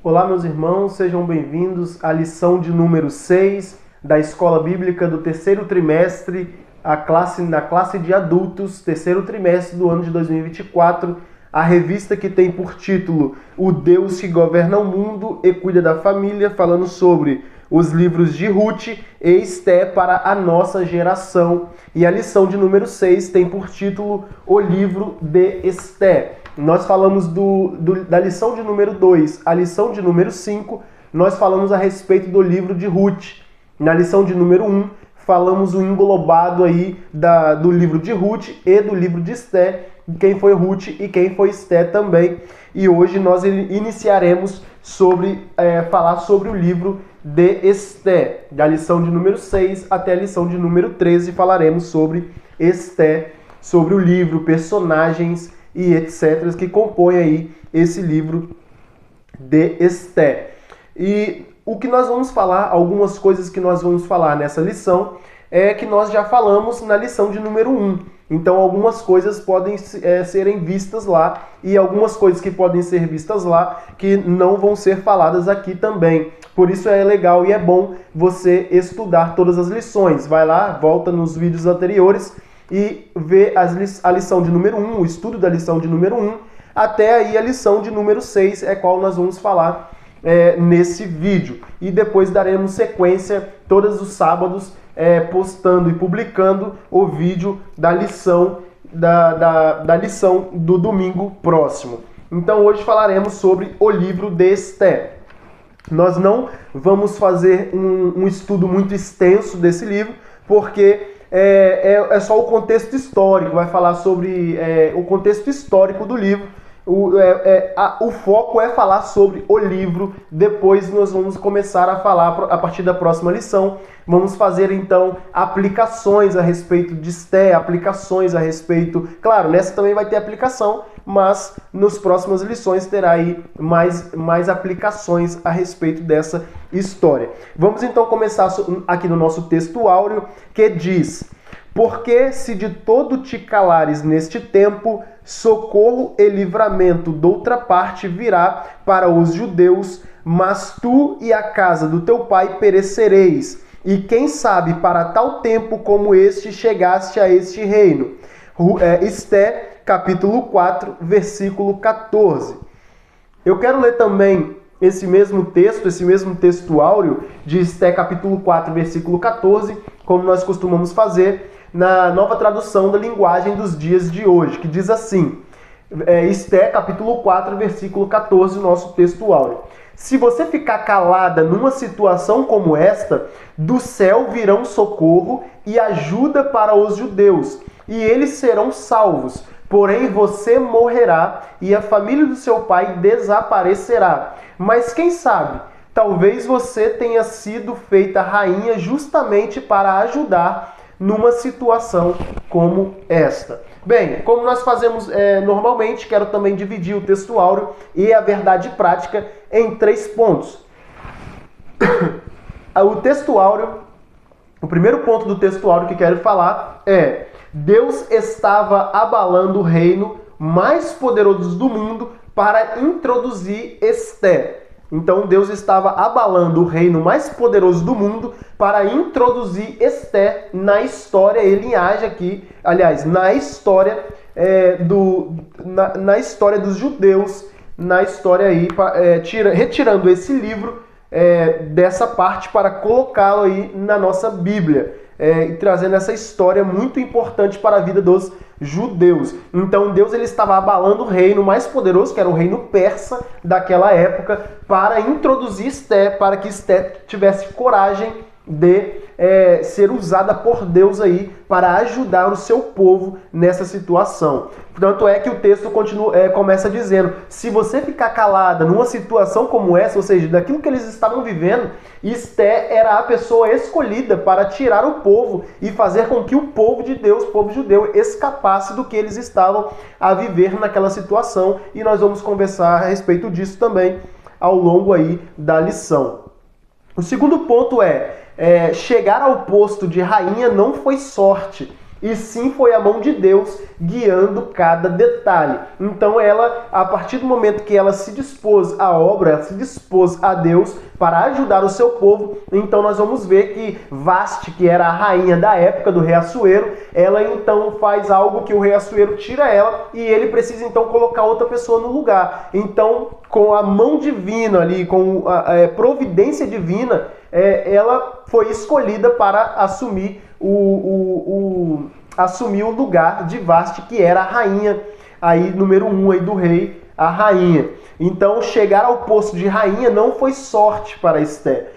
Olá, meus irmãos, sejam bem-vindos à lição de número 6 da Escola Bíblica do terceiro trimestre, na classe de adultos, terceiro trimestre do ano de 2024, a revista que tem por título O Deus que Governa o Mundo e Cuida da Família, falando sobre os livros de Ruth e Esté para a nossa geração. E a lição de número 6 tem por título O Livro de Esté. Nós falamos da lição de número 2 à lição de número 5, nós falamos a respeito do livro de Ruth. Na lição de número 1, falamos o englobado aí do livro de Ruth e do livro de Esté, quem foi Ruth e quem foi Esté também. E hoje nós iniciaremos falar sobre o livro de Esté. Da lição de número 6 até a lição de número 13 falaremos sobre Esté, sobre o livro, personagens e etc. que compõem aí esse livro de Esté. E o que nós vamos falar, algumas coisas que nós vamos falar nessa lição, é que nós já falamos na lição de número 1. Então algumas coisas podem serem vistas lá e algumas coisas que podem ser vistas lá que não vão ser faladas aqui também. Por isso é legal e é bom você estudar todas as lições. Vai lá, volta nos vídeos anteriores e vê a lição de número 1, o estudo da lição de número 1, até aí a lição de número 6, é qual nós vamos falar nesse vídeo. E depois daremos sequência todos os sábados, postando e publicando o vídeo da lição, da lição do domingo próximo. Então hoje falaremos sobre o livro de Esté. Nós não vamos fazer um estudo muito extenso desse livro, porque é só o contexto histórico, vai falar sobre o contexto histórico do livro. O foco é falar sobre o livro. Depois nós vamos começar a falar, a partir da próxima lição, vamos fazer então aplicações a respeito de Esté, aplicações a respeito... Claro, nessa também vai ter aplicação, mas nas próximas lições terá aí mais aplicações a respeito dessa história. Vamos então começar aqui no nosso texto áureo, que diz: porque se de todo te calares neste tempo, socorro e livramento doutra parte virá para os judeus, mas tu e a casa do teu pai perecereis. E quem sabe para tal tempo como este chegaste a este reino. Esté, capítulo 4, versículo 14. Eu quero ler também esse mesmo texto áureo de Esté, capítulo 4, versículo 14, como nós costumamos fazer na nova tradução da linguagem dos dias de hoje, que diz assim, Esté, capítulo 4, versículo 14, nosso texto áureo. Se você ficar calada numa situação como esta, do céu virão socorro e ajuda para os judeus, e eles serão salvos. Porém você morrerá e a família do seu pai desaparecerá. Mas quem sabe, talvez você tenha sido feita rainha justamente para ajudar numa situação como esta. Bem, como nós fazemos normalmente, quero também dividir o texto áureo e a verdade prática em 3 pontos. O texto áureo, o primeiro ponto do texto áureo que quero falar é: Deus estava abalando o reino mais poderoso do mundo para introduzir Esté. Então Deus estava abalando o reino mais poderoso do mundo para introduzir Esté na história e linhagem aqui, aliás, na história na história dos judeus, na história aí, retirando esse livro dessa parte para colocá-lo aí na nossa Bíblia, e trazendo essa história muito importante para a vida dos judeus. Então Deus ele estava abalando o reino mais poderoso, que era o reino persa daquela época, para introduzir Esté, para que Esté tivesse coragem de ser usada por Deus aí para ajudar o seu povo nessa situação. Tanto é que o texto começa dizendo: se você ficar calada numa situação como essa, ou seja, daquilo que eles estavam vivendo, Esté era a pessoa escolhida para tirar o povo e fazer com que o povo de Deus, o povo judeu, escapasse do que eles estavam a viver naquela situação. E nós vamos conversar a respeito disso também ao longo aí da lição. O segundo ponto chegar ao posto de rainha não foi sorte. e sim foi a mão de Deus guiando cada detalhe. Então ela, a partir do momento que ela se dispôs à obra, ela se dispôs a Deus para ajudar o seu povo, então nós vamos ver que Vasti, que era a rainha da época do rei Assuero, ela então faz algo que o rei Assuero tira ela e ele precisa então colocar outra pessoa no lugar. Então, com a mão divina ali, com a providência divina, ela foi escolhida para assumir assumir o lugar de Vasti, que era a rainha, aí número 1 aí do rei, a rainha. Então chegar ao posto de rainha não foi sorte para Esté,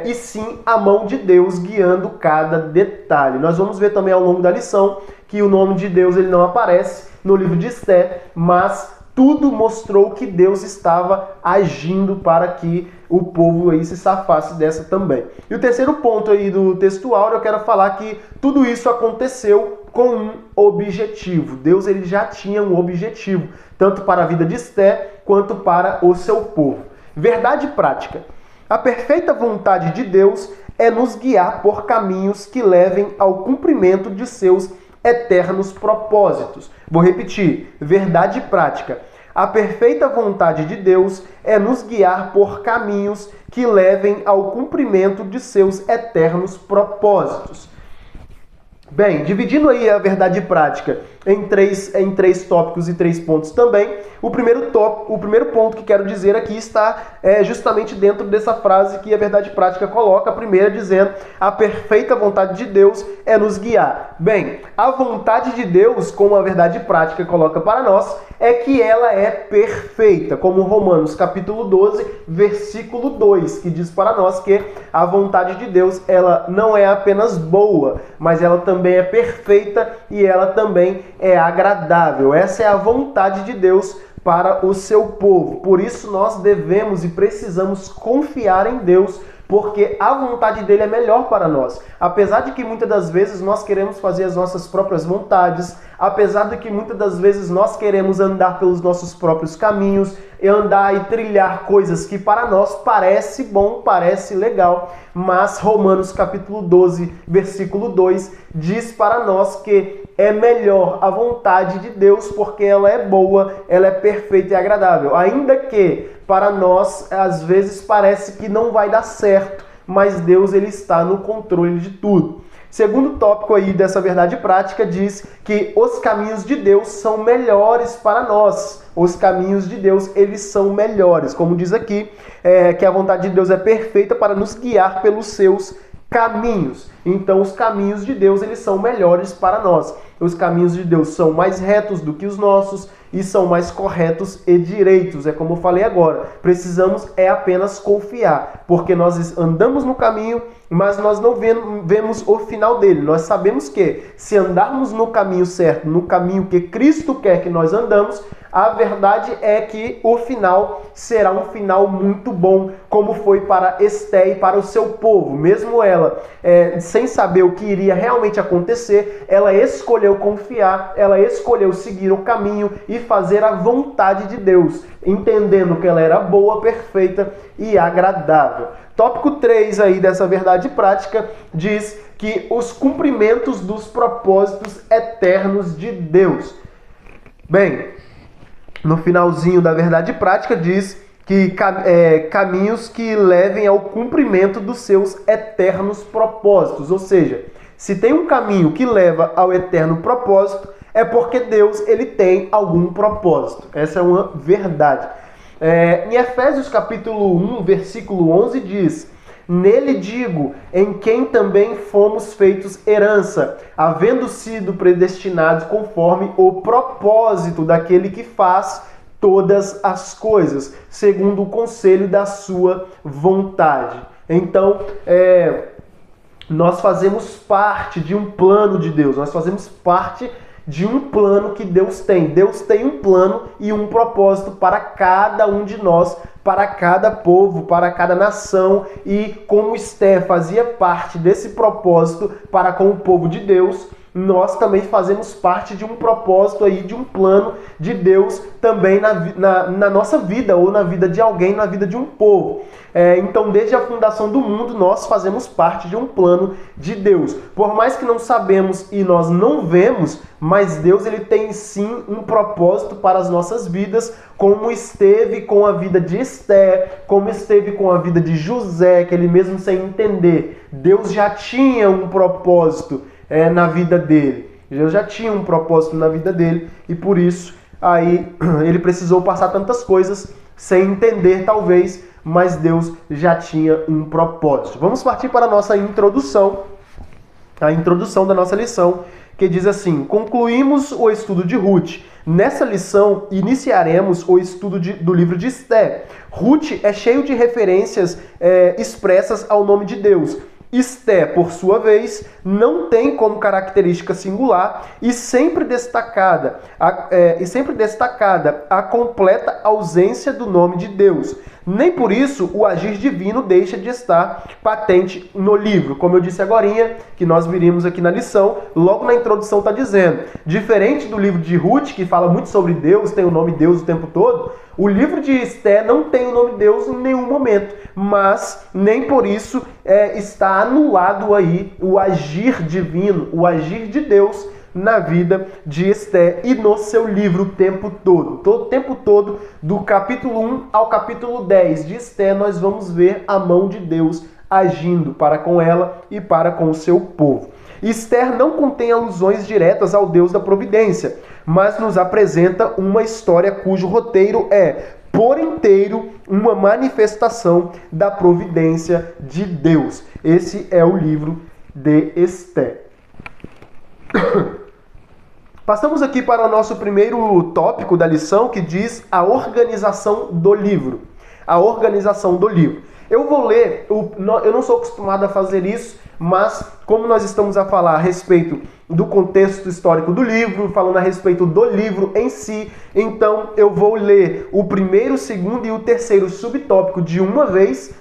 e sim a mão de Deus guiando cada detalhe. Nós vamos ver também ao longo da lição que o nome de Deus ele não aparece no livro de Esté, mas tudo mostrou que Deus estava agindo para que o povo aí se safasse dessa também. E o terceiro ponto aí do texto áureo, eu quero falar que tudo isso aconteceu com um objetivo. Deus ele já tinha um objetivo, tanto para a vida de Esté, quanto para o seu povo. Verdade prática. A perfeita vontade de Deus é nos guiar por caminhos que levem ao cumprimento de seus eternos propósitos. Vou repetir, verdade prática. A perfeita vontade de Deus é nos guiar por caminhos que levem ao cumprimento de seus eternos propósitos. Bem, dividindo aí a verdade prática em três tópicos e 3 pontos também, o primeiro ponto que quero dizer aqui está justamente dentro dessa frase que a verdade prática coloca, a primeira dizendo: a perfeita vontade de Deus é nos guiar. Bem, a vontade de Deus, como a verdade prática coloca para nós, é que ela é perfeita, como Romanos capítulo 12, versículo 2, que diz para nós que a vontade de Deus, ela não é apenas boa, mas ela também é perfeita e ela também é agradável. Essa é a vontade de Deus para o seu povo. Por isso nós devemos e precisamos confiar em Deus, porque a vontade dele é melhor para nós. Apesar de que muitas das vezes nós queremos fazer as nossas próprias vontades, apesar de que muitas das vezes nós queremos andar pelos nossos próprios caminhos e andar e trilhar coisas que para nós parece bom, parece legal, mas Romanos capítulo 12, versículo 2 diz para nós que é melhor a vontade de Deus, porque ela é boa, ela é perfeita e agradável. Ainda que para nós, às vezes, parece que não vai dar certo, mas Deus ele está no controle de tudo. Segundo tópico aí dessa verdade prática diz que os caminhos de Deus são melhores para nós. Os caminhos de Deus, eles são melhores. Como diz aqui, que a vontade de Deus é perfeita para nos guiar pelos seus caminhos. Então os caminhos de Deus, eles são melhores para nós. Os caminhos de Deus são mais retos do que os nossos e são mais corretos e direitos. É como eu falei agora, precisamos apenas confiar, porque nós andamos no caminho, mas nós não vemos o final dele. Nós sabemos que se andarmos no caminho certo, no caminho que Cristo quer que nós andamos, a verdade é que o final será um final muito bom, como foi para Esté e para o seu povo. Mesmo ela, sem saber o que iria realmente acontecer, ela escolheu confiar, ela escolheu seguir o caminho e fazer a vontade de Deus, entendendo que ela era boa, perfeita e agradável. Tópico 3 aí dessa verdade prática diz que os cumprimentos dos propósitos eternos de Deus. Bem, no finalzinho da verdade prática diz que caminhos que levem ao cumprimento dos seus eternos propósitos. Ou seja, se tem um caminho que leva ao eterno propósito, é porque Deus ele tem algum propósito. Essa é uma verdade. Em Efésios capítulo 1, versículo 11 diz: nele digo, em quem também fomos feitos herança, havendo sido predestinados conforme o propósito daquele que faz todas as coisas, segundo o conselho da sua vontade. Então, nós fazemos parte de um plano de Deus, nós fazemos parte de um plano que Deus tem. Deus tem um plano e um propósito para cada um de nós, para cada povo, para cada nação. E como Esté fazia parte desse propósito para com o povo de Deus, nós também fazemos parte de um propósito aí, de um plano de Deus também na nossa vida, ou na vida de alguém, na vida de um povo. Então, desde a fundação do mundo, nós fazemos parte de um plano de Deus. Por mais que não sabemos e nós não vemos, mas Deus ele tem sim um propósito para as nossas vidas, como esteve com a vida de Esté, como esteve com a vida de José, que ele mesmo sem entender, Deus já tinha um propósito na vida dele. Deus já tinha um propósito na vida dele e por isso aí ele precisou passar tantas coisas sem entender talvez, mas Deus já tinha um propósito. Vamos partir para a nossa introdução, a introdução da nossa lição, que diz assim: concluímos o estudo de Ruth. Nessa lição, iniciaremos o estudo do livro de Esté. Ruth é cheio de referências expressas ao nome de Deus. Esté, por sua vez, não tem como característica singular e sempre destacada a completa ausência do nome de Deus. Nem por isso o agir divino deixa de estar patente no livro. Como eu disse agorinha, que nós viríamos aqui na lição, logo na introdução está dizendo, diferente do livro de Ruth, que fala muito sobre Deus, tem o nome Deus o tempo todo, o livro de Esté não tem o nome Deus em nenhum momento, mas nem por isso está anulado aí o agir divino, o agir de Deus na vida de Esté e no seu livro o tempo todo, do capítulo 1 ao capítulo 10 de Esté, nós vamos ver a mão de Deus agindo para com ela e para com o seu povo. Esther não contém alusões diretas ao Deus da providência, mas nos apresenta uma história cujo roteiro é, por inteiro, uma manifestação da providência de Deus. Esse é o livro de Esther. Passamos aqui para o nosso primeiro tópico da lição, que diz a organização do livro. A organização do livro. Eu vou ler, eu não sou acostumado a fazer isso, mas como nós estamos a falar a respeito do contexto histórico do livro, falando a respeito do livro em si, então eu vou ler o primeiro, o segundo e o terceiro subtópico de uma vez,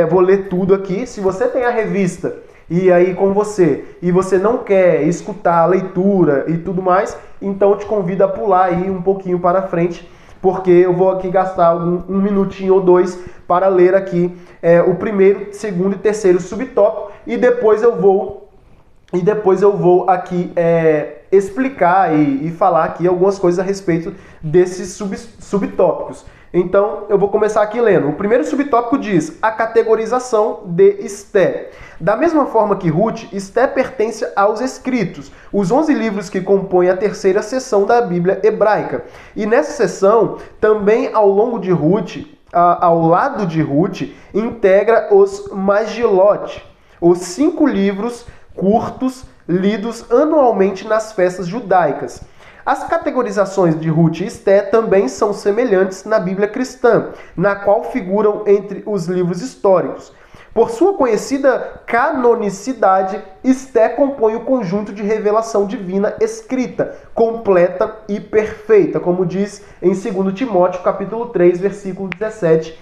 vou ler tudo aqui. Se você tem a revista e aí com você, e você não quer escutar a leitura e tudo mais, então eu te convido a pular aí um pouquinho para frente, porque eu vou aqui gastar um minutinho ou dois para ler aqui o primeiro, segundo e terceiro subtópico, e depois eu vou aqui explicar e falar aqui algumas coisas a respeito desses subtópicos. Então, eu vou começar aqui lendo. O primeiro subtópico diz a categorização de Esté. Da mesma forma que Ruth, Esté pertence aos escritos, os 11 livros que compõem a terceira seção da Bíblia hebraica. E nessa seção, também ao lado de Ruth, integra os Magilot, os 5 livros curtos lidos anualmente nas festas judaicas. As categorizações de Ruth e Esté também são semelhantes na Bíblia cristã, na qual figuram entre os livros históricos. Por sua conhecida canonicidade, Esté compõe o conjunto de revelação divina escrita, completa e perfeita, como diz em 2 Timóteo, capítulo 3, versículo 16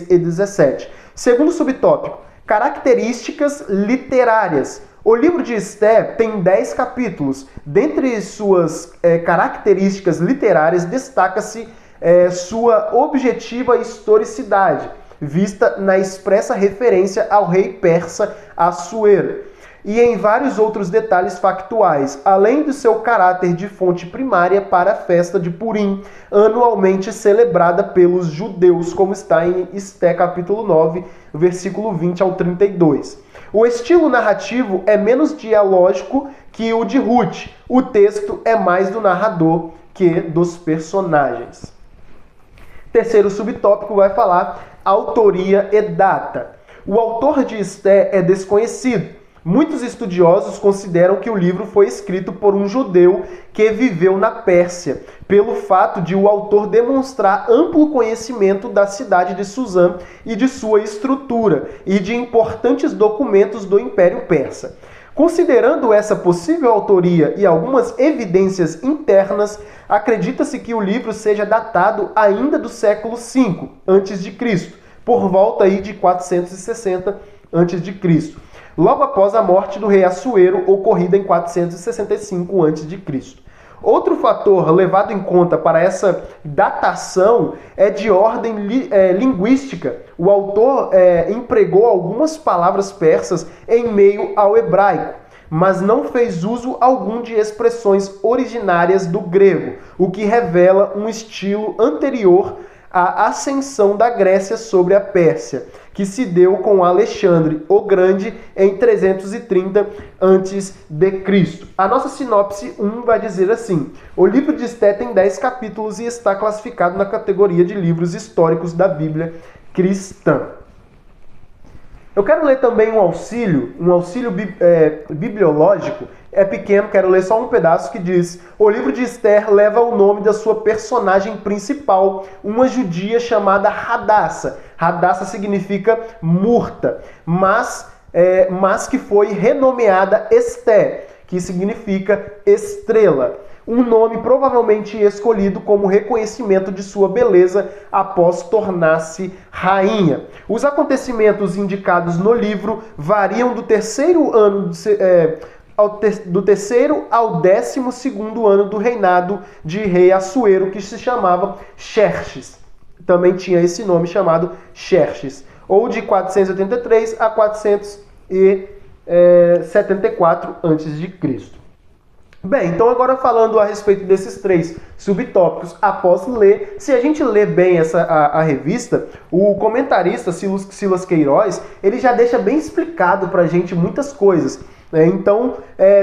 e 17. Segundo subtópico, características literárias. O livro de Esté tem 10 capítulos. Dentre suas características literárias, destaca-se sua objetiva historicidade, vista na expressa referência ao rei persa Assuero, e em vários outros detalhes factuais, além do seu caráter de fonte primária para a festa de Purim, anualmente celebrada pelos judeus, como está em Esté capítulo 9, versículo 20 ao 32. O estilo narrativo é menos dialógico que o de Ruth. O texto é mais do narrador que dos personagens. Terceiro subtópico vai falar autoria e data. O autor de Esté é desconhecido. Muitos estudiosos consideram que o livro foi escrito por um judeu que viveu na Pérsia, pelo fato de o autor demonstrar amplo conhecimento da cidade de Suzã e de sua estrutura e de importantes documentos do Império Persa. Considerando essa possível autoria e algumas evidências internas, acredita-se que o livro seja datado ainda do século V a.C., por volta aí de 460 a.C. logo após a morte do rei Assuero, ocorrida em 465 a.C. Outro fator levado em conta para essa datação é de ordem linguística. O autor empregou algumas palavras persas em meio ao hebraico, mas não fez uso algum de expressões originárias do grego, o que revela um estilo anterior à ascensão da Grécia sobre a Pérsia, que se deu com Alexandre o Grande em 330 a.C. A nossa sinopse 1 vai dizer assim: o livro de Esté tem 10 capítulos e está classificado na categoria de livros históricos da Bíblia cristã. Eu quero ler também um auxílio bibliológico, é pequeno, quero ler só um pedaço que diz: o livro de Esther leva o nome da sua personagem principal, uma judia chamada Hadassa. Hadassa significa murta, mas que foi renomeada Esté, que significa estrela. Um nome provavelmente escolhido como reconhecimento de sua beleza após tornar-se rainha. Os acontecimentos indicados no livro variam do terceiro ano do terceiro ao 12º ano do reinado de rei Assuero, que se chamava Xerxes. Também tinha esse nome chamado Xerxes. Ou de 483 a 474 a.C. Bem, então agora falando a respeito desses 3 subtópicos, após ler, se a gente ler bem a revista, o comentarista Silas Queiroz, ele já deixa bem explicado pra gente muitas coisas. Então,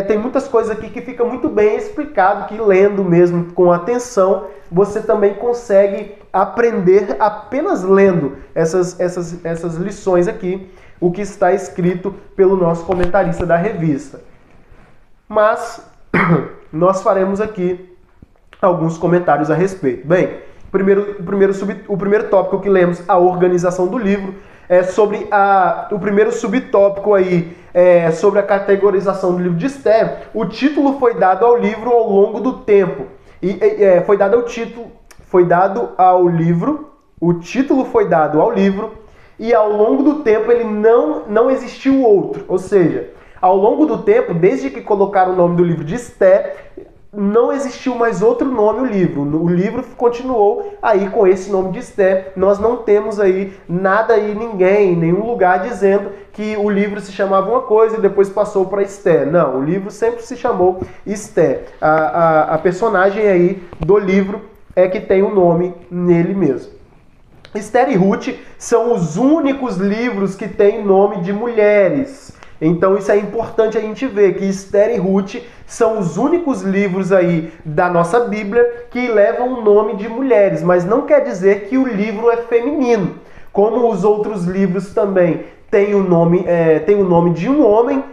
tem muitas coisas aqui que fica muito bem explicado, que lendo mesmo com atenção, você também consegue aprender apenas lendo essas lições aqui, o que está escrito pelo nosso comentarista da revista. Mas nós faremos aqui alguns comentários a respeito. Bem, o primeiro tópico que lemos, a organização do livro, é sobre o primeiro subtópico aí, sobre a categorização do livro de Esther. O título foi dado ao livro ao longo do tempo. O título foi dado ao livro e ao longo do tempo ele não existiu outro. Ou seja, ao longo do tempo, desde que colocaram o nome do livro de Esté, não existiu mais outro nome o livro. O livro continuou aí com esse nome de Esté. Nós não temos aí nada aí, ninguém, em nenhum lugar dizendo que o livro se chamava uma coisa e depois passou para Esté. Não, o livro sempre se chamou Esté. A personagem aí do livro é que tem o nome nele mesmo. Esther e Ruth são os únicos livros que têm nome de mulheres. Então isso é importante a gente ver, que Esther e Ruth são os únicos livros aí da nossa Bíblia que levam o nome de mulheres, mas não quer dizer que o livro é feminino. Como os outros livros também têm o nome de um homem,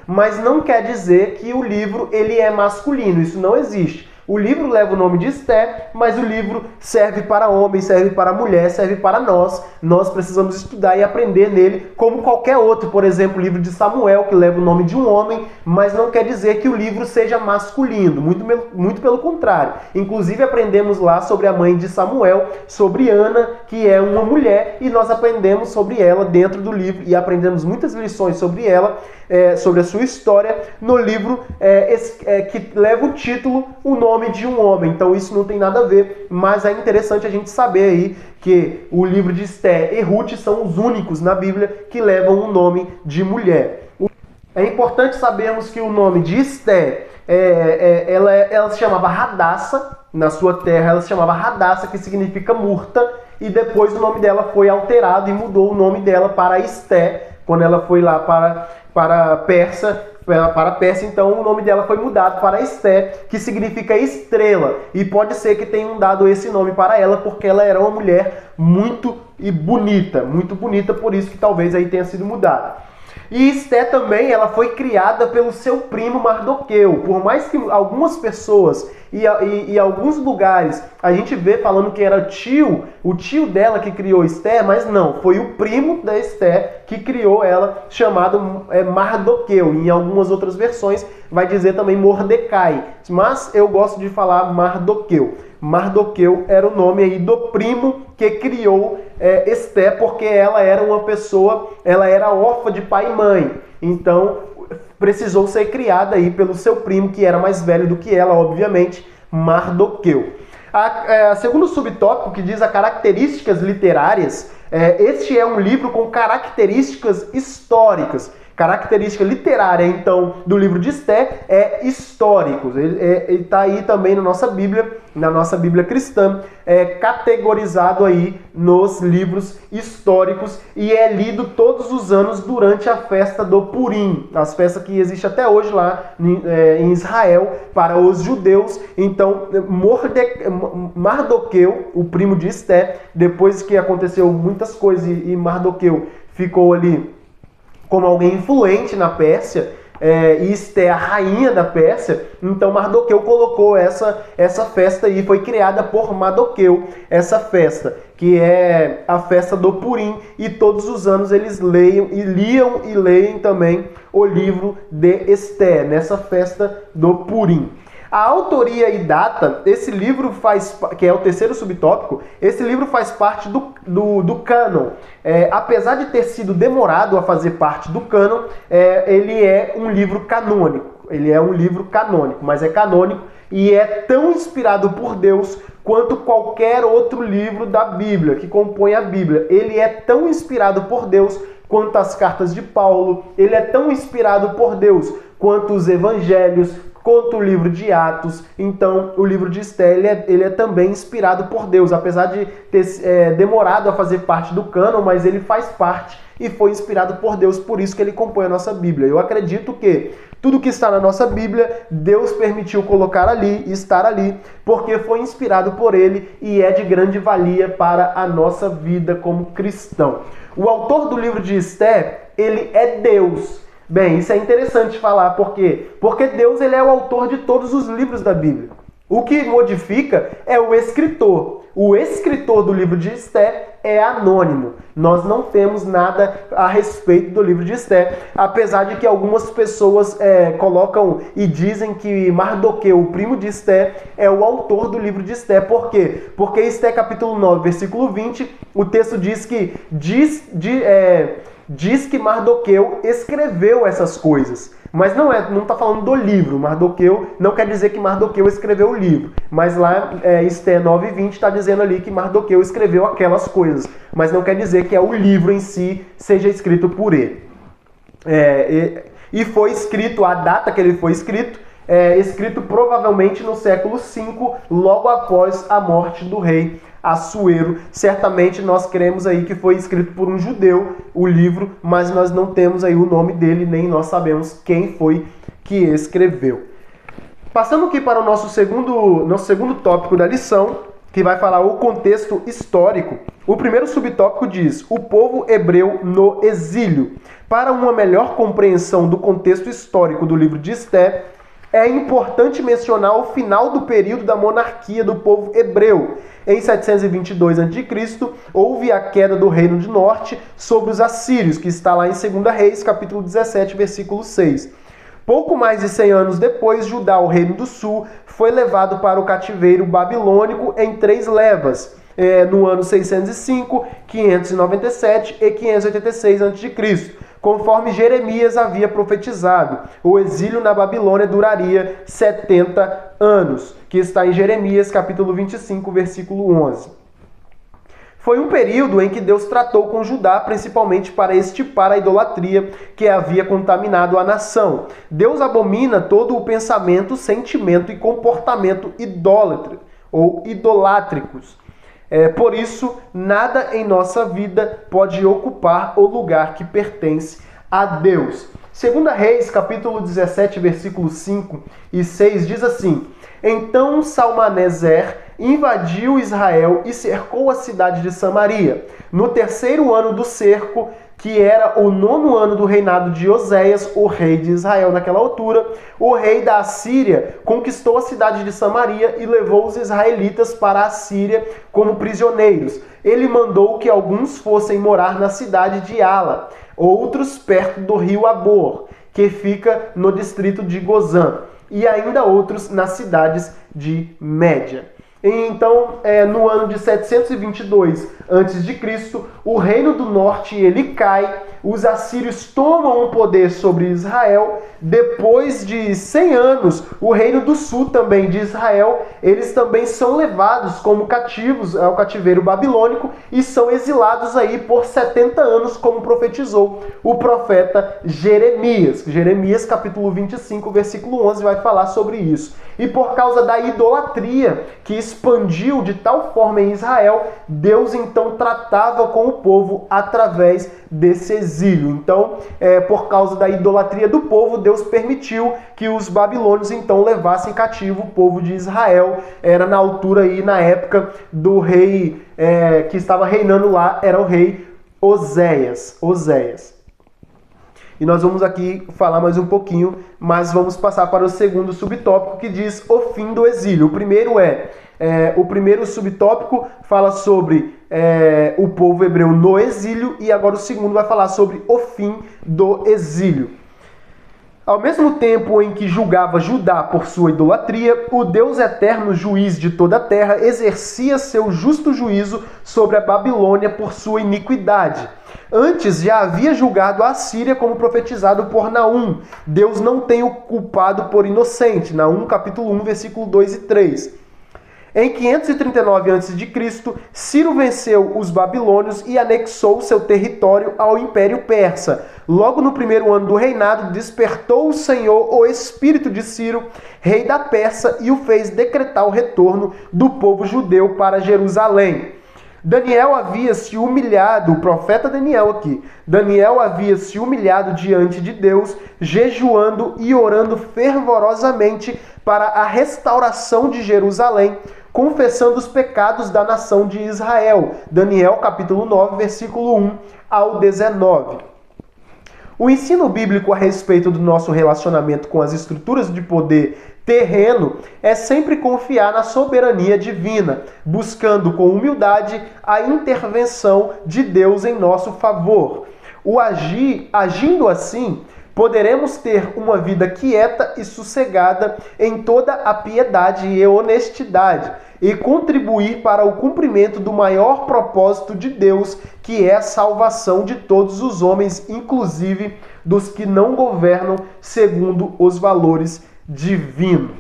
mas não quer dizer que o livro ele é masculino, isso não existe. O livro leva o nome de Esther, mas o livro serve para homem, serve para mulher, serve para nós. Nós precisamos estudar e aprender nele, como qualquer outro. Por exemplo, o livro de Samuel, que leva o nome de um homem, mas não quer dizer que o livro seja masculino. Muito pelo contrário. Inclusive, aprendemos lá sobre a mãe de Samuel, sobre Ana, que é uma mulher, e nós aprendemos sobre ela dentro do livro, e aprendemos muitas lições sobre ela, sobre a sua história, no livro que leva o título, o nome de um homem. Então isso não tem nada a ver, mas é interessante a gente saber aí que o livro de Esther e Ruth são os únicos na Bíblia que levam o nome de mulher. É importante sabermos que o nome de Esther, ela se chamava Hadassa, na sua terra ela se chamava Hadassa, que significa murta, e depois o nome dela foi alterado e mudou o nome dela para Esther, quando ela foi lá para a Pérsia, então o nome dela foi mudado para Esther, que significa estrela. E pode ser que tenham dado esse nome para ela, porque ela era uma mulher muito bonita, por isso que talvez aí tenha sido mudada. E Esther também, ela foi criada pelo seu primo Mardoqueu. Por mais que algumas pessoas e alguns lugares a gente vê falando que era o tio dela que criou Esther, mas não, foi o primo da Esther que criou ela, chamado Mardoqueu. Em algumas outras versões vai dizer também Mordecai, mas eu gosto de falar Mardoqueu. Mardoqueu era o nome aí do primo que criou Esté, porque ela era uma pessoa, ela era órfã de pai e mãe. Então, precisou ser criada aí pelo seu primo, que era mais velho do que ela, obviamente, Mardoqueu. Segundo subtópico, que diz as características literárias, este é um livro com características históricas. Característica literária, então, do livro de Esté é históricos. Ele está aí também na nossa Bíblia cristã, categorizado aí nos livros históricos e é lido todos os anos durante a festa do Purim, as festas que existe até hoje lá em Israel para os judeus. Então, Mardoqueu, o primo de Esté, depois que aconteceu muitas coisas e Mardoqueu ficou ali como alguém influente na Pérsia, e Esté a rainha da Pérsia, então Mardoqueu colocou essa festa aí, foi criada por Mardoqueu, essa festa, que é a festa do Purim, e todos os anos eles liam e leem também o livro de Esté, nessa festa do Purim. A autoria e data, esse livro que é o terceiro subtópico, esse livro faz parte do cânon. Apesar de ter sido demorado a fazer parte do cânon, ele é um livro canônico. Ele é um livro canônico, mas é canônico e é tão inspirado por Deus quanto qualquer outro livro da Bíblia, que compõe a Bíblia. Ele é tão inspirado por Deus quanto as cartas de Paulo, ele é tão inspirado por Deus quanto os evangelhos, quanto o livro de Atos. Então, o livro de Esté, ele é também inspirado por Deus, apesar de ter demorado a fazer parte do cânon, mas ele faz parte e foi inspirado por Deus, por isso que ele compõe a nossa Bíblia. Eu acredito que tudo que está na nossa Bíblia, Deus permitiu colocar ali, estar ali, porque foi inspirado por ele e é de grande valia para a nossa vida como cristão. O autor do livro de Esté, ele é Deus. Bem, isso é interessante falar, por quê? Porque Deus, ele é o autor de todos os livros da Bíblia. O que modifica é o escritor. O escritor do livro de Esté é anônimo. Nós não temos nada a respeito do livro de Esté, apesar de que algumas pessoas colocam e dizem que Mardoqueu, o primo de Esté, é o autor do livro de Esté. Por quê? Porque Esté capítulo 9, versículo 20, o texto diz que diz que Mardoqueu escreveu essas coisas. Mas não está falando do livro. Mardoqueu não quer dizer que Mardoqueu escreveu o livro. Mas lá, Esté 9:20 está dizendo ali que Mardoqueu escreveu aquelas coisas. Mas não quer dizer que o livro em si seja escrito por ele. E foi escrito, a data que ele foi escrito, escrito provavelmente no século V, logo após a morte do rei Assuero. Certamente nós cremos aí que foi escrito por um judeu o livro, mas nós não temos aí o nome dele, nem nós sabemos quem foi que escreveu. Passando aqui para o nosso segundo tópico da lição, que vai falar o contexto histórico. O primeiro subtópico diz: o povo hebreu no exílio. Para uma melhor compreensão do contexto histórico do livro de Esté, é importante mencionar o final do período da monarquia do povo hebreu. Em 722 a.C., houve a queda do reino do norte sobre os assírios, que está lá em 2 Reis, capítulo 17, versículo 6. Pouco mais de 100 anos depois, Judá, o reino do sul, foi levado para o cativeiro babilônico em 3 levas, no ano 605, 597 e 586 a.C., conforme Jeremias havia profetizado. O exílio na Babilônia duraria 70 anos, que está em Jeremias, capítulo 25, versículo 11. Foi um período em que Deus tratou com Judá, principalmente para extirpar a idolatria que havia contaminado a nação. Deus abomina todo o pensamento, sentimento e comportamento idólatra ou idolátricos. Por isso, nada em nossa vida pode ocupar o lugar que pertence a Deus. 2 Reis, capítulo 17, versículos 5 e 6, diz assim: Então Salmaneser invadiu Israel e cercou a cidade de Samaria. No 3º ano do cerco, que era o 9º ano do reinado de Oséias, o rei de Israel naquela altura, o rei da Assíria conquistou a cidade de Samaria e levou os israelitas para a Assíria como prisioneiros. Ele mandou que alguns fossem morar na cidade de Ala, outros perto do rio Abor, que fica no distrito de Gozã, e ainda outros nas cidades de Média. Então, no ano de 722 a.C., o reino do norte ele cai, os assírios tomam o poder sobre Israel. Depois de 100 anos, o reino do sul também de Israel, eles também são levados como cativos ao cativeiro babilônico e são exilados aí por 70 anos, como profetizou o profeta Jeremias. Jeremias capítulo 25, versículo 11 vai falar sobre isso. E por causa da idolatria que expandiu de tal forma em Israel, Deus então tratava com o povo através desse exílio. Então, por causa da idolatria do povo, Deus permitiu que os babilônios então levassem cativo o povo de Israel. Era na altura aí, na época do rei que estava reinando lá, era o rei Oséias. E nós vamos aqui falar mais um pouquinho, mas vamos passar para o segundo subtópico, que diz o fim do exílio. O primeiro subtópico fala sobre o povo hebreu no exílio, e agora o segundo vai falar sobre o fim do exílio. Ao mesmo tempo em que julgava Judá por sua idolatria, o Deus eterno, juiz de toda a terra, exercia seu justo juízo sobre a Babilônia por sua iniquidade. Antes já havia julgado a Assíria, como profetizado por Naum. Deus não tem o culpado por inocente. Naum capítulo 1, versículo 2 e 3. Em 539 a.C., Ciro venceu os babilônios e anexou seu território ao Império Persa. Logo no primeiro ano do reinado, despertou o Senhor o espírito de Ciro, rei da Pérsia, e o fez decretar o retorno do povo judeu para Jerusalém. Daniel havia se humilhado, o profeta Daniel aqui, Daniel havia se humilhado diante de Deus, jejuando e orando fervorosamente para a restauração de Jerusalém, confessando os pecados da nação de Israel. Daniel capítulo 9, versículo 1 ao 19. O ensino bíblico a respeito do nosso relacionamento com as estruturas de poder terreno é sempre confiar na soberania divina, buscando com humildade a intervenção de Deus em nosso favor. Agindo assim, poderemos ter uma vida quieta e sossegada em toda a piedade e honestidade e contribuir para o cumprimento do maior propósito de Deus, que é a salvação de todos os homens, inclusive dos que não governam segundo os valores divinos.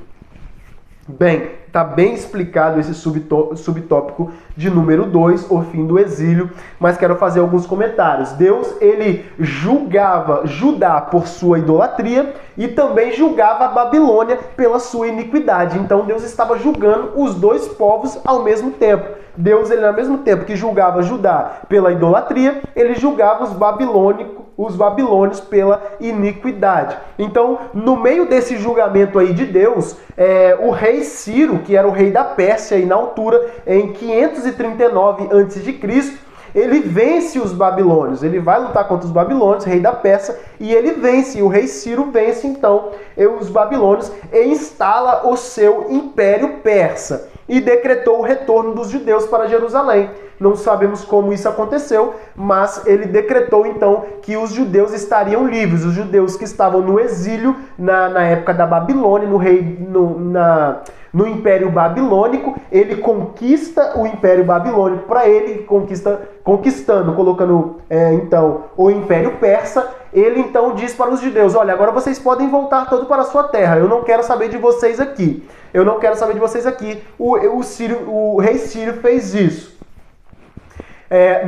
Bem, está bem explicado esse subtópico de número 2, o fim do exílio, mas quero fazer alguns comentários. Deus, ele julgava Judá por sua idolatria e também julgava a Babilônia pela sua iniquidade. Então Deus estava julgando os dois povos ao mesmo tempo. Deus, ele ao mesmo tempo que julgava Judá pela idolatria, ele julgava os babilônios pela iniquidade. Então, no meio desse julgamento aí de Deus, o rei Ciro, que era o rei da Pérsia e na altura, em 539 a.C., ele vence os babilônios. Ele vai lutar contra os babilônios, rei da Pérsia, e ele vence. O rei Ciro vence, então, os babilônios e instala o seu império persa e decretou o retorno dos judeus para Jerusalém. Não sabemos como isso aconteceu, mas ele decretou então que os judeus estariam livres. Os judeus que estavam no exílio na época da Babilônia, no Império Babilônico, ele conquista o Império Babilônico para ele, conquistando, colocando então o Império Persa. Ele então diz para os judeus: olha, agora vocês podem voltar todo para a sua terra, eu não quero saber de vocês aqui. O rei Ciro fez isso.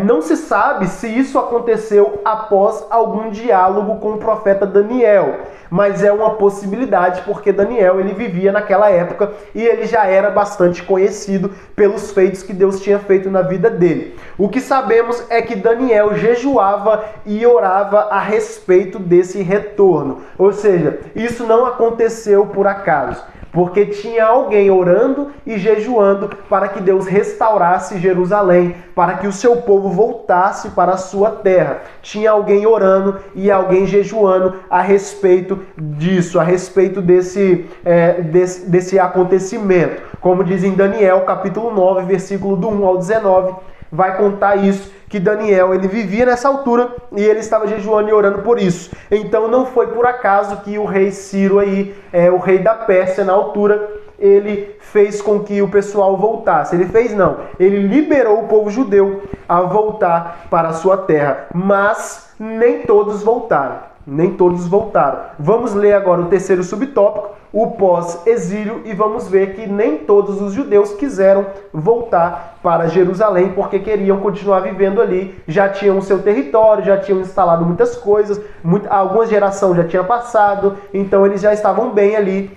Não se sabe se isso aconteceu após algum diálogo com o profeta Daniel, mas é uma possibilidade, porque Daniel ele vivia naquela época e ele já era bastante conhecido pelos feitos que Deus tinha feito na vida dele. O que sabemos é que Daniel jejuava e orava a respeito desse retorno, ou seja, isso não aconteceu por acaso. Porque tinha alguém orando e jejuando para que Deus restaurasse Jerusalém, para que o seu povo voltasse para a sua terra. Tinha alguém orando e alguém jejuando a respeito disso, a respeito desse acontecimento. Como diz em Daniel, capítulo 9, versículo do 1 ao 19, vai contar isso, que Daniel, ele vivia nessa altura e ele estava jejuando e orando por isso. Então não foi por acaso que o rei Ciro aí, o rei da Pérsia na altura, ele fez com que o pessoal voltasse. Ele fez não, ele liberou o povo judeu a voltar para a sua terra, mas nem todos voltaram. Nem todos voltaram. Vamos ler agora o terceiro subtópico, o pós-exílio, e vamos ver que nem todos os judeus quiseram voltar para Jerusalém, porque queriam continuar vivendo ali, já tinham o seu território, já tinham instalado muitas coisas, alguma geração já tinha passado, então eles já estavam bem ali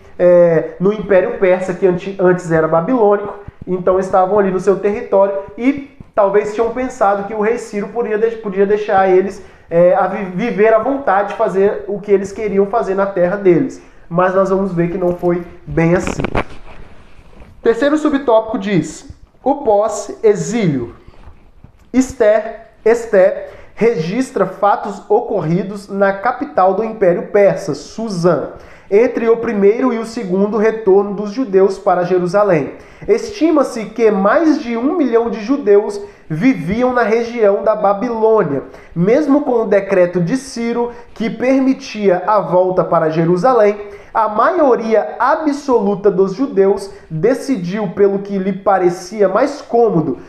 no Império Persa, que antes era babilônico, então estavam ali no seu território e talvez tinham pensado que o rei Ciro podia deixar eles a viver à vontade, fazer o que eles queriam fazer na terra deles. Mas nós vamos ver que não foi bem assim. Terceiro subtópico diz: o pós-exílio. Esther registra fatos ocorridos na capital do Império Persa, Suzã, entre o primeiro e o segundo retorno dos judeus para Jerusalém. Estima-se que mais de 1 milhão de judeus viviam na região da Babilônia. Mesmo com o decreto de Ciro, que permitia a volta para Jerusalém, a maioria absoluta dos judeus decidiu, pelo que lhe parecia mais cômodo,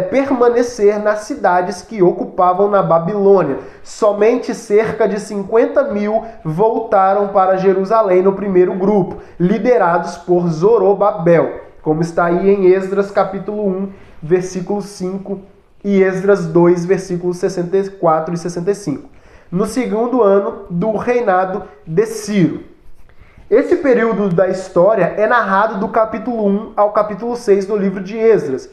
permanecer nas cidades que ocupavam na Babilônia. Somente cerca de 50 mil voltaram para Jerusalém no primeiro grupo, liderados por Zorobabel, como está aí em Esdras capítulo 1, versículo 5 e Esdras 2, versículos 64 e 65. No segundo ano do reinado de Ciro. Esse período da história é narrado do capítulo 1 ao capítulo 6 do livro de Esdras.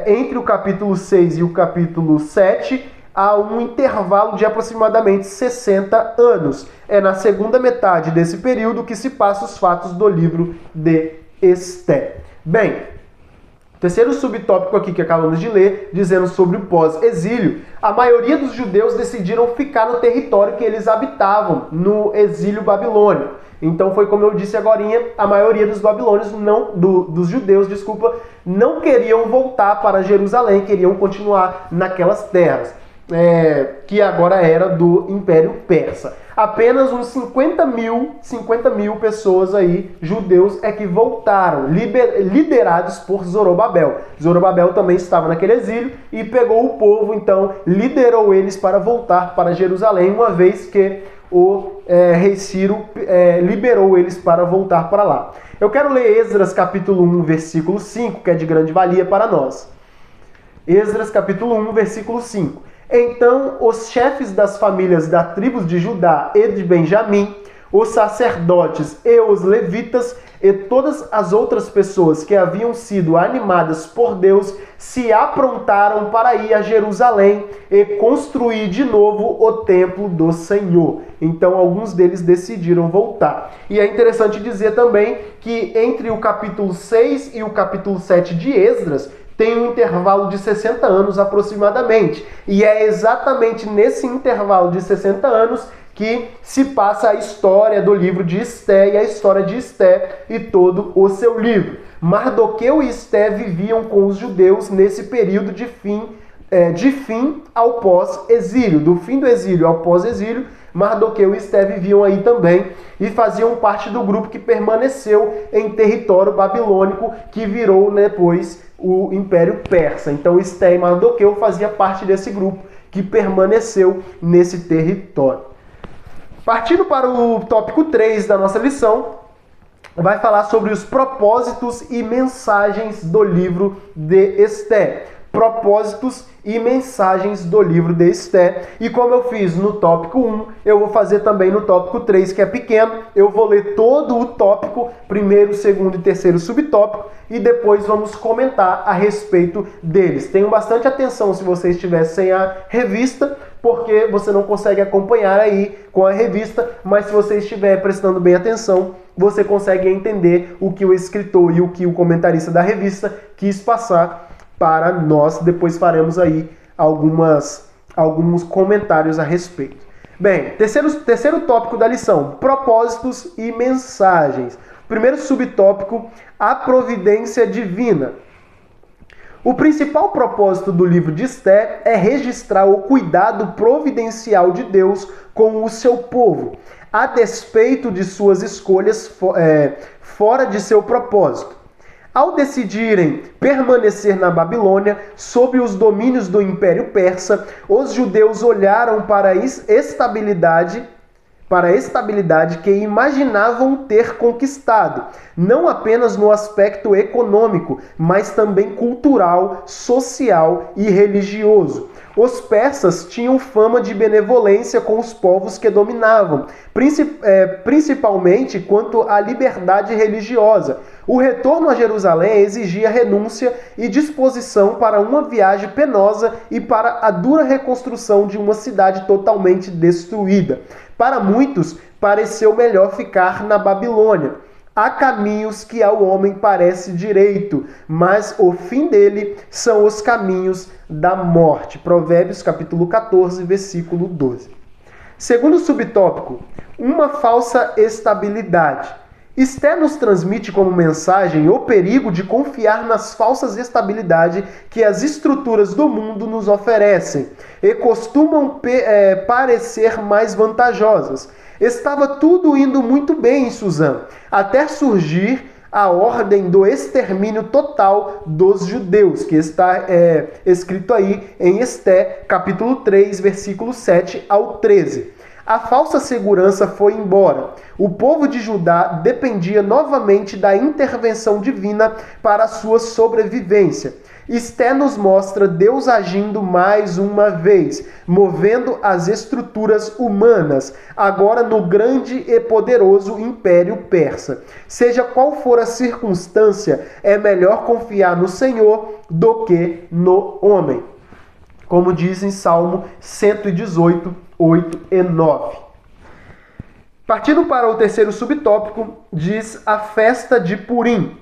Entre o capítulo 6 e o capítulo 7, há um intervalo de aproximadamente 60 anos. É na segunda metade desse período que se passam os fatos do livro de Esther. Bem, terceiro subtópico aqui que acabamos de ler, dizendo sobre o pós-exílio, a maioria dos judeus decidiram ficar no território que eles habitavam, no exílio babilônico. Então foi como eu disse agorinha, a maioria dos babilônios, dos judeus, não queriam voltar para Jerusalém, queriam continuar naquelas terras, que agora era do Império Persa. Apenas uns 50 mil pessoas aí, judeus, que voltaram, liderados por Zorobabel. Zorobabel também estava naquele exílio e pegou o povo, então liderou eles para voltar para Jerusalém, uma vez que o rei Ciro liberou eles para voltar para lá. Eu quero ler Esdras capítulo 1, versículo 5, que é de grande valia para nós. Esdras capítulo 1, versículo 5. Então os chefes das famílias da tribos de Judá e de Benjamim, os sacerdotes e os levitas e todas as outras pessoas que haviam sido animadas por Deus se aprontaram para ir a Jerusalém e construir de novo o templo do Senhor. Então alguns deles decidiram voltar. E é interessante dizer também que entre o capítulo 6 e o capítulo 7 de Esdras tem um intervalo de 60 anos aproximadamente. E é exatamente nesse intervalo de 60 anos que se passa a história do livro de Esther e a história de Esther e todo o seu livro. Mardoqueu e Esther viviam com os judeus nesse período de fim ao pós-exílio. Do fim do exílio ao pós-exílio, Mardoqueu e Esther viviam aí também e faziam parte do grupo que permaneceu em território babilônico, que virou depois o Império Persa. Então Esther e Mardoqueu faziam parte desse grupo que permaneceu nesse território. Partindo para o tópico 3 da nossa lição, vai falar sobre os propósitos e mensagens do livro de Esther. Propósitos e mensagens do livro de Esther. E como eu fiz no tópico 1, eu vou fazer também no tópico 3, que é pequeno. Eu vou ler todo o tópico, primeiro, segundo e terceiro subtópico, e depois vamos comentar a respeito deles. Tenham bastante atenção se você estiver sem a revista, porque você não consegue acompanhar aí com a revista, mas se você estiver prestando bem atenção, você consegue entender o que o escritor e o que o comentarista da revista quis passar para nós. Depois faremos aí alguns comentários a respeito. Bem, terceiro tópico da lição, propósitos e mensagens. Primeiro subtópico, a providência divina. O principal propósito do livro de Esté é registrar o cuidado providencial de Deus com o seu povo, a despeito de suas escolhas fora de seu propósito. Ao decidirem permanecer na Babilônia, sob os domínios do Império Persa, os judeus olharam para a estabilidade que imaginavam ter conquistado, não apenas no aspecto econômico, mas também cultural, social e religioso. Os persas tinham fama de benevolência com os povos que dominavam, principalmente quanto à liberdade religiosa. O retorno a Jerusalém exigia renúncia e disposição para uma viagem penosa e para a dura reconstrução de uma cidade totalmente destruída. Para muitos, pareceu melhor ficar na Babilônia. Há caminhos que ao homem parece direito, mas o fim dele são os caminhos da morte. Provérbios capítulo 14, versículo 12. Segundo subtópico, uma falsa estabilidade. Esté nos transmite como mensagem o perigo de confiar nas falsas estabilidades que as estruturas do mundo nos oferecem e costumam parecer mais vantajosas. Estava tudo indo muito bem em Suzã, até surgir a ordem do extermínio total dos judeus, que está escrito aí em Esté, capítulo 3, versículo 7 ao 13. A falsa segurança foi embora. O povo de Judá dependia novamente da intervenção divina para a sua sobrevivência. Esté nos mostra Deus agindo mais uma vez, movendo as estruturas humanas, agora no grande e poderoso Império Persa. Seja qual for a circunstância, é melhor confiar no Senhor do que no homem. Como diz em Salmo 118, 8 e 9. Partindo para o terceiro subtópico, diz a festa de Purim.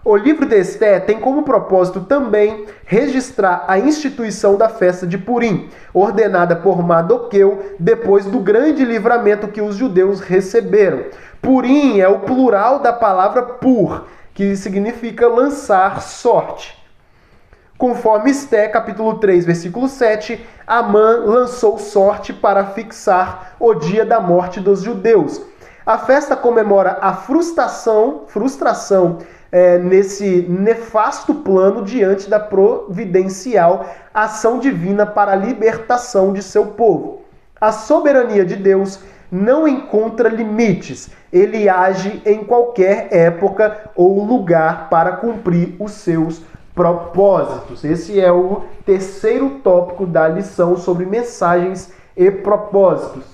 O livro de Esté tem como propósito também registrar a instituição da festa de Purim, ordenada por Mardoqueu depois do grande livramento que os judeus receberam. Purim é o plural da palavra pur, que significa lançar sorte. Conforme Esté, capítulo 3, versículo 7, Amã lançou sorte para fixar o dia da morte dos judeus. A festa comemora a frustração nesse nefasto plano diante da providencial ação divina para a libertação de seu povo. A soberania de Deus não encontra limites. Ele age em qualquer época ou lugar para cumprir os seus propósitos. Esse é o terceiro tópico da lição sobre mensagens e propósitos.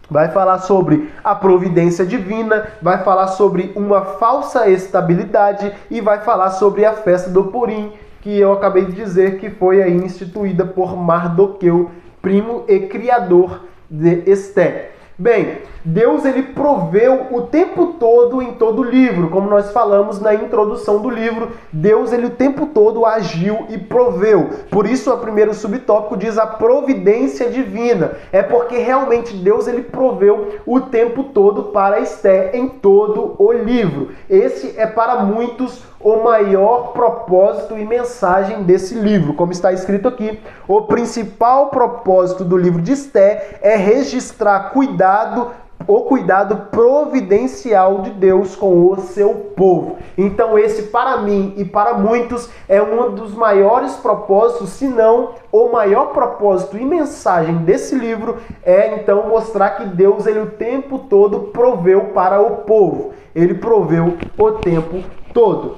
Vai falar sobre a providência divina, vai falar sobre uma falsa estabilidade e vai falar sobre a festa do Purim, que eu acabei de dizer que foi aí instituída por Mardoqueu, primo e criador de Esté. Bem, Deus ele proveu o tempo todo em todo o livro, como nós falamos na introdução do livro, Deus ele o tempo todo agiu e proveu. Por isso o primeiro subtópico diz a providência divina. É porque realmente Deus ele proveu o tempo todo para Esté em todo o livro. Esse é para muitos o maior propósito e mensagem desse livro. Como está escrito aqui, o principal propósito do livro de Esté é registrar o cuidado providencial de Deus com o seu povo. Então esse, para mim e para muitos, é um dos maiores propósitos, se não o maior propósito e mensagem desse livro, é então mostrar que Deus ele o tempo todo proveu para o povo. Ele proveu o tempo todo.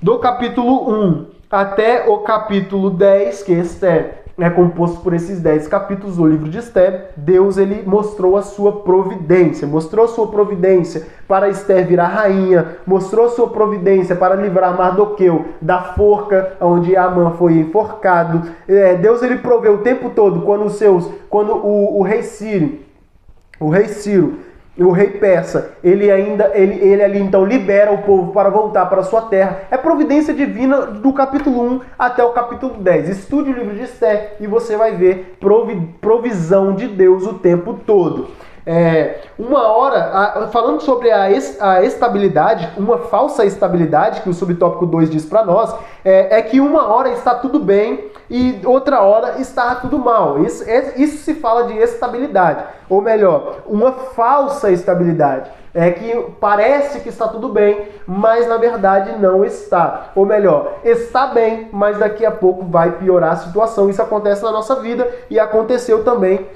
Do capítulo 1 até o capítulo 10, que Esté é composto por esses 10 capítulos do livro de Esté, Deus ele mostrou a sua providência, para Esté virar rainha, mostrou a sua providência para livrar Mardoqueu da forca onde Amã foi enforcado. Deus ele proveu o tempo todo quando o rei Ciro, o rei persa, ele ali então libera o povo para voltar para a sua terra. É providência divina do capítulo 1 até o capítulo 10. Estude o livro de Esté e você vai ver provisão de Deus o tempo todo. Uma hora, falando sobre a estabilidade, uma falsa estabilidade, que o subtópico 2 diz para nós, é que uma hora está tudo bem e outra hora está tudo mal. Isso se fala de estabilidade, ou melhor, uma falsa estabilidade. É que parece que está tudo bem, mas na verdade não está. Ou melhor, está bem, mas daqui a pouco vai piorar a situação. Isso acontece na nossa vida e aconteceu também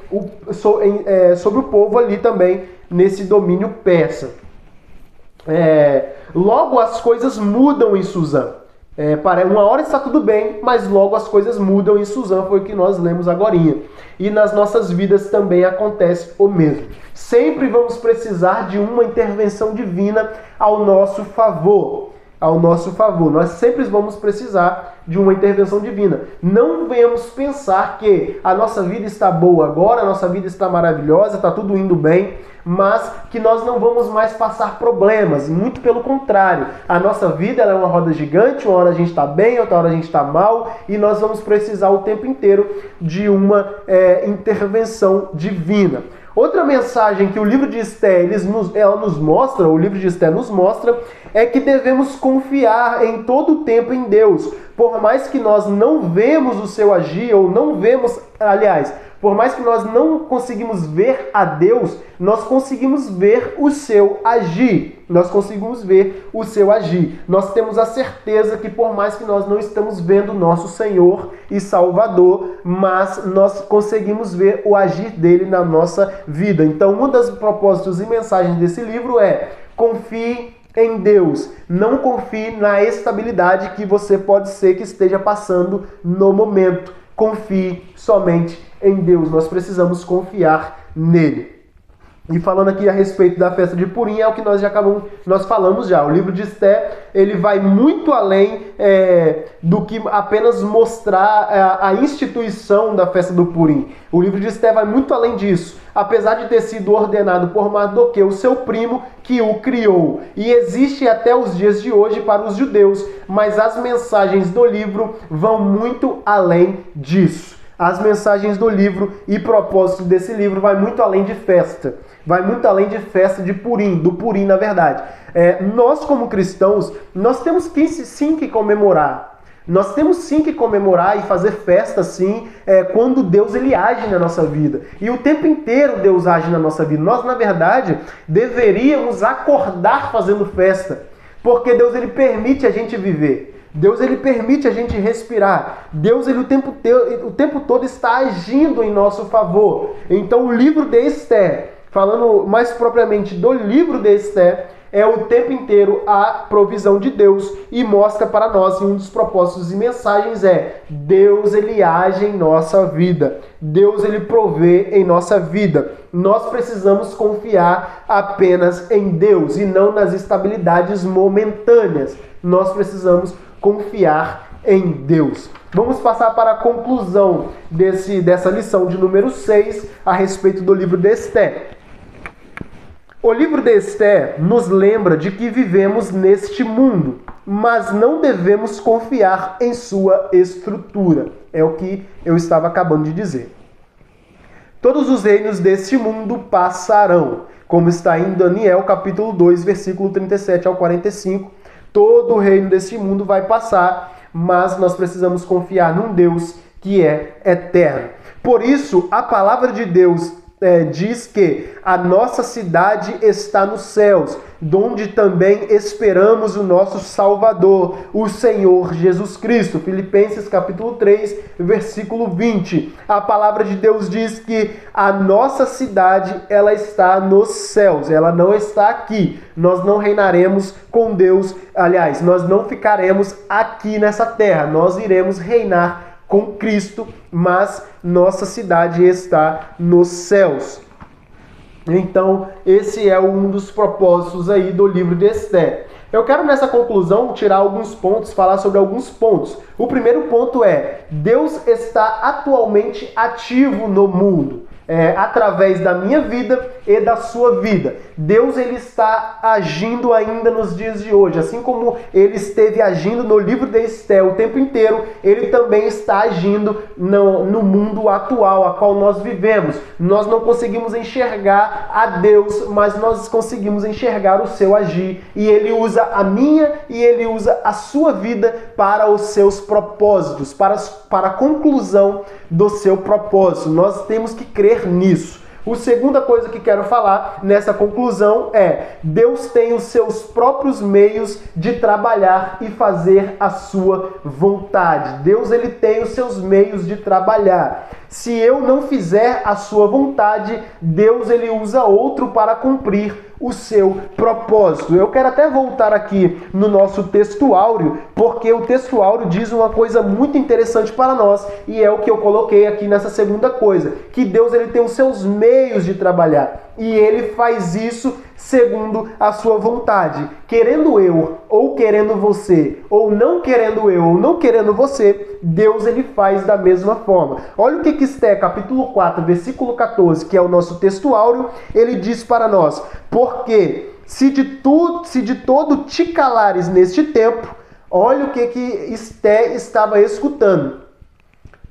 sobre o povo ali também, nesse domínio persa. Logo as coisas mudam em Suzã. Uma hora está tudo bem, mas logo as coisas mudam em Suzã, foi o que nós lemos agorinha. E nas nossas vidas também acontece o mesmo. Sempre vamos precisar de uma intervenção divina ao nosso favor. Nós sempre vamos precisar de uma intervenção divina. Não venhamos pensar que a nossa vida está boa agora, a nossa vida está maravilhosa, está tudo indo bem, mas que nós não vamos mais passar problemas. Muito pelo contrário. A nossa vida é uma roda gigante, uma hora a gente está bem, outra hora a gente está mal, e nós vamos precisar o tempo inteiro de uma intervenção divina. Outra mensagem que o livro de Esté nos mostra, é que devemos confiar em todo o tempo em Deus. Por mais que nós não vemos o seu agir, por mais que nós não conseguimos ver a Deus, nós conseguimos ver o seu agir. Nós temos a certeza que por mais que nós não estamos vendo nosso Senhor e Salvador, mas nós conseguimos ver o agir dele na nossa vida. Então, um dos propósitos e mensagens desse livro é: confie em Deus. Não confie na estabilidade que você pode ser que esteja passando no momento. Confie somente em Deus. Nós precisamos confiar nele. E falando aqui a respeito da festa de Purim, é o que nós falamos já. O livro de Esté, ele vai muito além do que apenas mostrar a instituição da festa do Purim. O livro de Esté vai muito além disso. Apesar de ter sido ordenado por Mardoqueu, seu primo, que o criou. E existe até os dias de hoje para os judeus, mas as mensagens do livro vão muito além disso. As mensagens do livro e propósito desse livro vai muito além de festa. Vai muito além de festa de Purim, do Purim na verdade. Nós como cristãos, nós temos sim que comemorar. Nós temos sim que comemorar e fazer festa sim, quando Deus ele age na nossa vida. E o tempo inteiro Deus age na nossa vida. Nós, na verdade, deveríamos acordar fazendo festa. Porque Deus ele permite a gente viver. Deus ele permite a gente respirar. Deus ele o tempo todo está agindo em nosso favor. Então o livro de Esté, falando mais propriamente do livro de Esté, é o tempo inteiro a provisão de Deus e mostra para nós, e um dos propósitos e mensagens é: Deus ele age em nossa vida. Deus ele provê em nossa vida. Nós precisamos confiar apenas em Deus e não nas estabilidades momentâneas. Nós precisamos confiar em Deus. Vamos passar para a conclusão dessa lição de número 6 a respeito do livro de Esté. O livro de Esté nos lembra de que vivemos neste mundo, mas não devemos confiar em sua estrutura. É o que eu estava acabando de dizer. Todos os reinos deste mundo passarão, como está em Daniel capítulo 2, versículo 37 ao 45. Todo o reino deste mundo vai passar, mas nós precisamos confiar num Deus que é eterno. Por isso, a palavra de Deus diz que a nossa cidade está nos céus, donde também esperamos o nosso Salvador, o Senhor Jesus Cristo. Filipenses capítulo 3, versículo 20. A palavra de Deus diz que a nossa cidade, ela está nos céus, ela não está aqui. Nós não reinaremos com Deus, aliás, nós não ficaremos aqui nessa terra, nós iremos reinar com Cristo, mas nossa cidade está nos céus. Então, esse é um dos propósitos aí do livro de Esté. Eu quero nessa conclusão tirar alguns pontos, falar sobre alguns pontos. O primeiro ponto é: Deus está atualmente ativo no mundo. através da minha vida e da sua vida. Deus ele está agindo ainda nos dias de hoje, assim como ele esteve agindo no livro de Esté o tempo inteiro, ele também está agindo no mundo atual, a qual nós vivemos. Nós não conseguimos enxergar a Deus, mas nós conseguimos enxergar o seu agir, e ele usa a minha e ele usa a sua vida para os seus propósitos, para a conclusão do seu propósito. Nós temos que crer nisso. A segunda coisa que quero falar nessa conclusão é: Deus tem os seus próprios meios de trabalhar e fazer a sua vontade. Deus ele tem os seus meios de trabalhar. Se eu não fizer a sua vontade, Deus ele usa outro para cumprir o seu propósito. Eu quero até voltar aqui no nosso texto áureo, porque o texto áureo diz uma coisa muito interessante para nós, e é o que eu coloquei aqui nessa segunda coisa, que Deus ele tem os seus meios de trabalhar, e ele faz isso segundo a sua vontade. Querendo eu, ou querendo você, ou não querendo eu, ou não querendo você, Deus ele faz da mesma forma. Olha o que Esté, capítulo 4, versículo 14, que é o nosso texto áureo, ele diz para nós: porque se de todo te calares neste tempo, olha o que Esté estava escutando.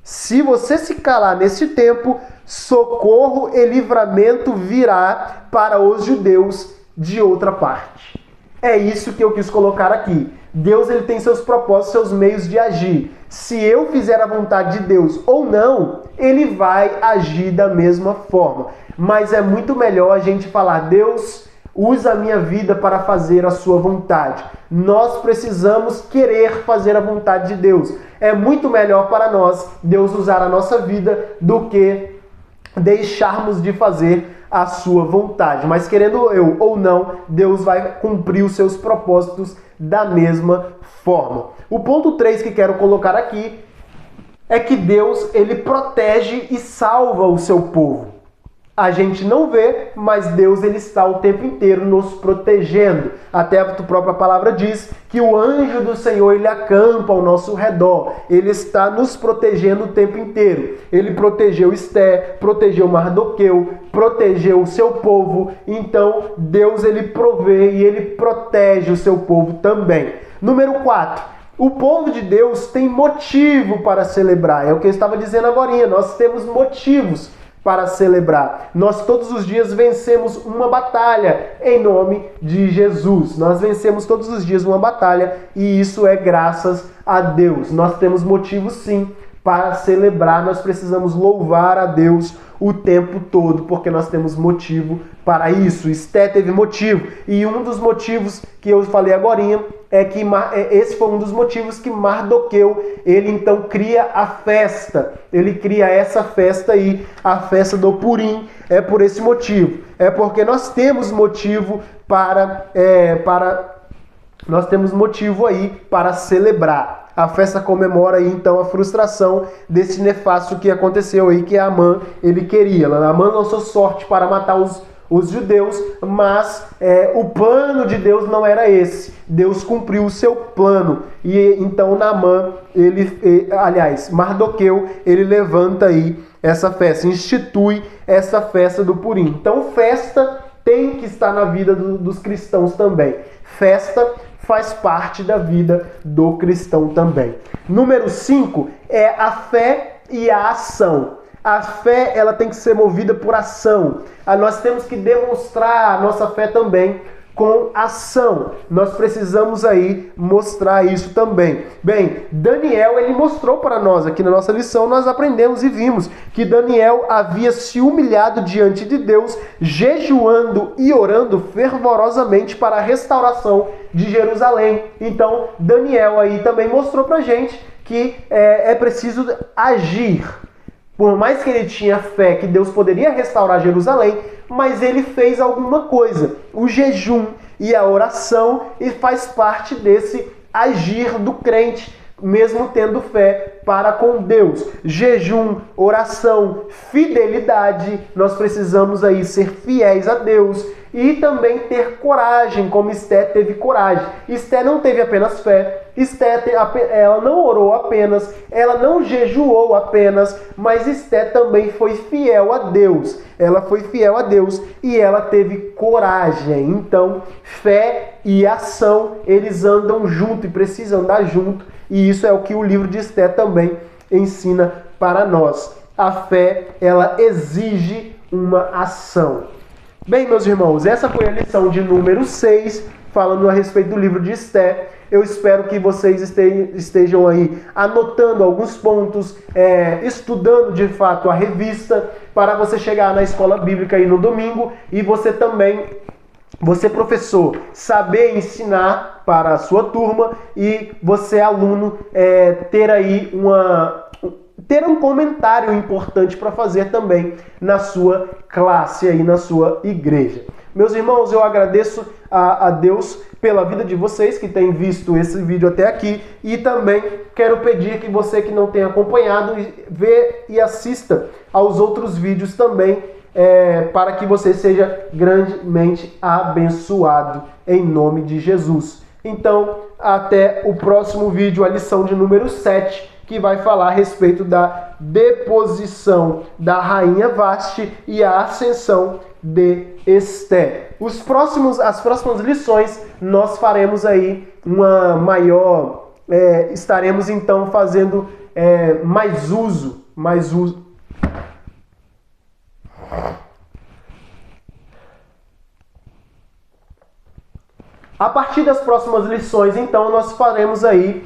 Se você se calar neste tempo, socorro e livramento virá para os judeus de outra parte. É isso que eu quis colocar aqui. Deus ele tem seus propósitos, seus meios de agir. Se eu fizer a vontade de Deus ou não, ele vai agir da mesma forma. Mas é muito melhor a gente falar: Deus, usa a minha vida para fazer a sua vontade. Nós precisamos querer fazer a vontade de Deus. É muito melhor para nós Deus usar a nossa vida do que deixarmos de fazer a sua vontade. Mas querendo eu ou não, Deus vai cumprir os seus propósitos da mesma forma. O ponto 3 que quero colocar aqui é que Deus ele protege e salva o seu povo. A gente não vê, mas Deus ele está o tempo inteiro nos protegendo. Até a própria palavra diz que o anjo do Senhor ele acampa ao nosso redor. Ele está nos protegendo o tempo inteiro. Ele protegeu Esté, protegeu Mardoqueu, protegeu o seu povo. Então Deus ele provê e ele protege o seu povo também. Número 4. O povo de Deus tem motivo para celebrar. É o que eu estava dizendo agora. Nós temos motivos para celebrar. Nós todos os dias vencemos uma batalha em nome de Jesus. Nós vencemos todos os dias uma batalha, e isso é graças a Deus. Nós temos motivo sim para celebrar. Nós precisamos louvar a Deus o tempo todo, porque nós temos motivo para isso. Esté teve motivo, e um dos motivos que eu falei agorinha é que esse foi um dos motivos que Mardoqueu, ele então cria a festa. Ele cria essa festa aí, a festa do Purim. É por esse motivo. É porque nós temos motivo nós temos motivo aí para celebrar. A festa comemora aí então a frustração desse nefasto que aconteceu aí, que Amã ele queria. Amã lançou sorte para matar os judeus, mas o plano de Deus não era esse. Deus cumpriu o seu plano, e então Naamã, Mardoqueu, ele levanta aí essa festa, institui essa festa do Purim. Então festa tem que estar na vida dos cristãos também. Festa faz parte da vida do cristão também. Número 5 é a fé e a ação. A fé ela tem que ser movida por ação. Nós temos que demonstrar a nossa fé também com ação. Nós precisamos aí mostrar isso também. Bem, Daniel ele mostrou para nós aqui na nossa lição, nós aprendemos e vimos que Daniel havia se humilhado diante de Deus, jejuando e orando fervorosamente para a restauração de Jerusalém. Então, Daniel aí também mostrou pra gente que é preciso agir. Por mais que ele tinha fé que Deus poderia restaurar Jerusalém, mas ele fez alguma coisa. O jejum e a oração faz parte desse agir do crente. mesmo tendo fé para com Deus. Jejum, oração, fidelidade, nós precisamos aí ser fiéis a Deus e também ter coragem, como Esté teve coragem. Esté não teve apenas fé, ela não orou apenas, ela não jejuou apenas, mas Esté também foi fiel a Deus. Ela foi fiel a Deus e ela teve coragem. Então, fé e ação, eles andam junto e precisam andar junto. E isso é o que o livro de Esté também ensina para nós. A fé, ela exige uma ação. Bem, meus irmãos, essa foi a lição de número 6, falando a respeito do livro de Esté. Eu espero que vocês estejam aí anotando alguns pontos, estudando de fato a revista, para você chegar na escola bíblica aí no domingo e você também, você professor, saber ensinar para a sua turma e você aluno ter um comentário importante para fazer também na sua classe aí, na sua igreja. Meus irmãos, eu agradeço a Deus pela vida de vocês que têm visto esse vídeo até aqui e também quero pedir que você que não tem acompanhado, vê e assista aos outros vídeos também, para que você seja grandemente abençoado em nome de Jesus. Então, até o próximo vídeo, a lição de número 7, que vai falar a respeito da deposição da rainha Vasti e a ascensão de Esté. As próximas lições nós faremos aí uma maior, estaremos então fazendo mais uso. A partir das próximas lições, então, nós faremos aí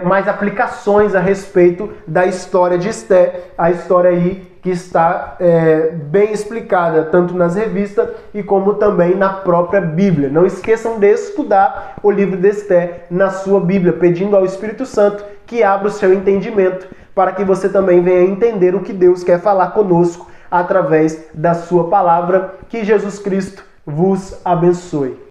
mais aplicações a respeito da história de Esté, a história aí que está bem explicada, tanto nas revistas e como também na própria Bíblia. Não esqueçam de estudar o livro de Esté na sua Bíblia, pedindo ao Espírito Santo que abra o seu entendimento, para que você também venha entender o que Deus quer falar conosco através da sua palavra. Que Jesus Cristo vos abençoe.